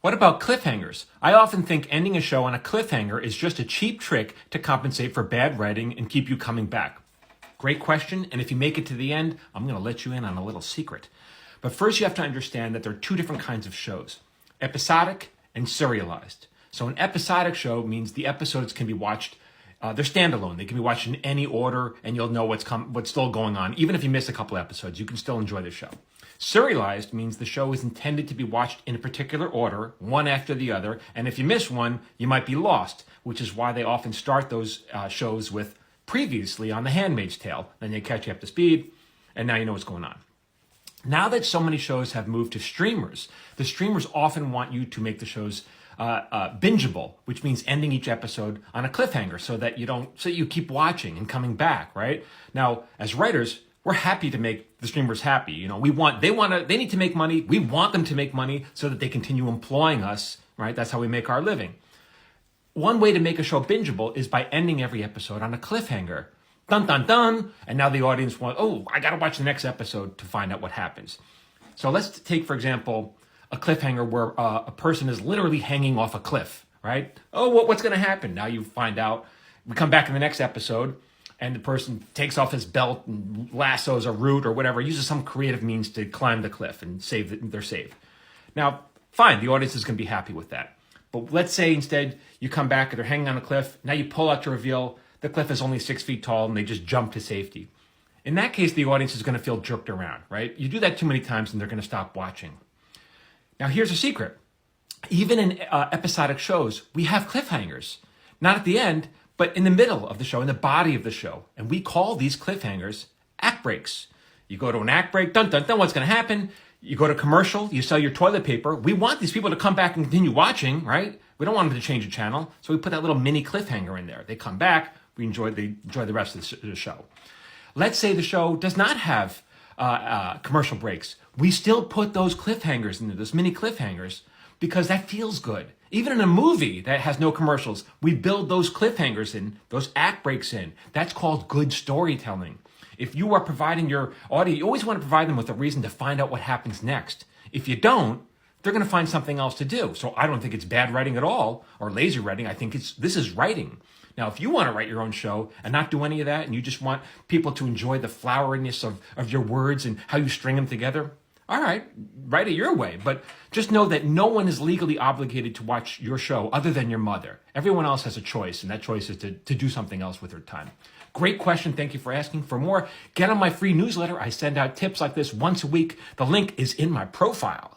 What about cliffhangers? I often think ending a show on a cliffhanger is just a cheap trick to compensate for bad writing and keep you coming back. Great question, and if you make it to the end, I'm going to let you in on a little secret. But first you have to understand that there are two different kinds of shows, episodic and serialized. So an episodic show means the episodes can be watched, they're standalone. They can be watched in any order and you'll know what's still going on. Even if you miss a couple episodes, you can still enjoy the show. Serialized means the show is intended to be watched in a particular order, one after the other, and if you miss one, you might be lost, which is why they often start those shows with previously on The Handmaid's Tale. Then they catch you up to speed, and now you know what's going on. Now that so many shows have moved to streamers, the streamers often want you to make the shows bingeable, which means ending each episode on a cliffhanger so that you keep watching and coming back, right? Now, as writers, we're happy to make the streamers happy. You know, they need to make money. We want them to make money so that they continue employing us, right? That's how we make our living. One way to make a show bingeable is by ending every episode on a cliffhanger. Dun, dun, dun. And now the audience I got to watch the next episode to find out what happens. So let's take, for example, a cliffhanger where a person is literally hanging off a cliff, right? What's going to happen? Now you find out. We come back in the next episode, and the person takes off his belt and lassos a root or whatever, uses some creative means to climb the cliff and they're saved. Now, fine, the audience is going to be happy with that. But let's say instead you come back and they're hanging on a cliff. Now you pull out to reveal the cliff is only 6 feet tall and they just jump to safety. In that case, the audience is going to feel jerked around, right? You do that too many times and they're going to stop watching. Now, here's a secret. Even in episodic shows, we have cliffhangers. Not at the end, but in the middle of the show, in the body of the show. And we call these cliffhangers act breaks. You go to an act break, dun, dun, dun, what's going to happen? You go to commercial, you sell your toilet paper. We want these people to come back and continue watching, right? We don't want them to change the channel. So we put that little mini cliffhanger in there. They come back, we enjoy the rest of the show. Let's say the show does not have commercial breaks. We still put those cliffhangers in there, those mini cliffhangers, because that feels good. Even in a movie that has no commercials, we build those cliffhangers in, those act breaks in. That's called good storytelling. If you are providing your audience, you always want to provide them with a reason to find out what happens next. If you don't, they're going to find something else to do. So I don't think it's bad writing at all, or lazy writing. I think this is writing. Now, if you want to write your own show and not do any of that, and you just want people to enjoy the floweriness of your words and how you string them together, all right, write it your way. But just know that no one is legally obligated to watch your show other than your mother. Everyone else has a choice, and that choice is to do something else with their time. Great question. Thank you for asking. For more, get on my free newsletter. I send out tips like this once a week. The link is in my profile.